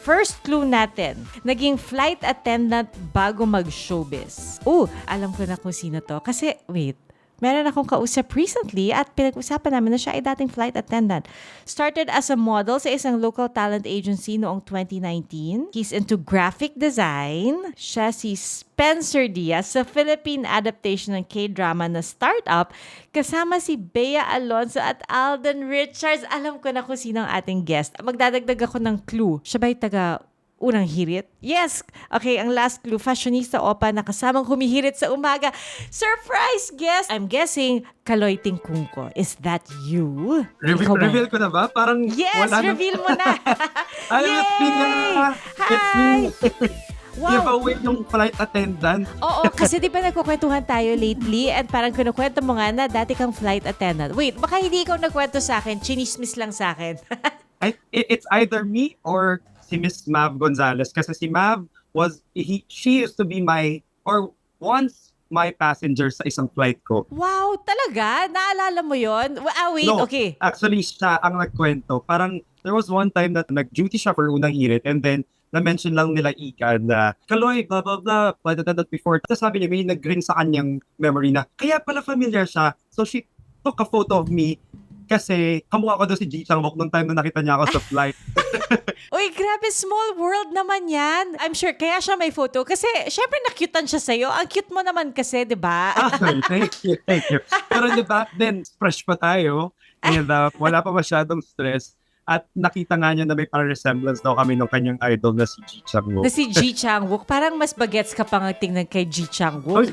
First clue natin, naging flight attendant bago mag-showbiz. Alam ko na kung sino to. Kasi, wait, meron akong kausap recently at pinag-usapan namin na siya ay dating flight attendant. Started as a model sa isang local talent agency noong 2019. He's into graphic design. Siya si Spencer Diaz sa Philippine adaptation ng K-drama na Startup kasama si Bea Alonzo at Alden Richards. Alam ko na kung sino ang ating guest. Magdadagdag ako ng clue. Siya ba'y taga unang hirit? Yes! Okay, ang last clue, fashionista opa na kasamang humihirit sa umaga. Surprise guest! I'm guessing, Kaloy Tingkungko. Is that you? Reveal ko na ba? Parang Yes! wala Reveal mo na! Yay! It's me! Wow! Giveaway yung flight attendant. Oo, kasi di ba nagkukwentuhan tayo lately and parang kinukwento mo nga na dati kang flight attendant. Wait, baka hindi ikaw nagkwento sa akin, chinismis lang sa akin. It's either me or si Miss Mav Gonzalez. Kasi si Mav she used to be once my passenger sa isang flight ko. Wow, talaga? Naalala mo yon? Wait, No, okay. actually, siya ang nagkwento. Parang there was one time that nag-duty siya for unang hirit and then na-mention lang nila Ika na Kaloy, blah, blah, blah, flight attendant before. Tapos sabi niya, may nag-ring sa kanyang memory na kaya pala familiar siya. So she took a photo of me kasi kamukha ko doon si Ji Chang-wook nung time na nakita niya ako sa flight. Uy, grabe, small world naman yan. I'm sure, kaya siya may photo. Kasi, syempre, nakyutan siya sa'yo. Ang cute mo naman kasi, di ba? Thank you. Pero di ba, then fresh pa tayo and wala pa masyadong stress. At nakita nga niya na may parang resemblance daw kami ng kanyang idol na si Ji Chang-wook. Na si Ji Chang-wook. Parang mas bagets ka pang tingnan kay Ji Chang-wook. Oy,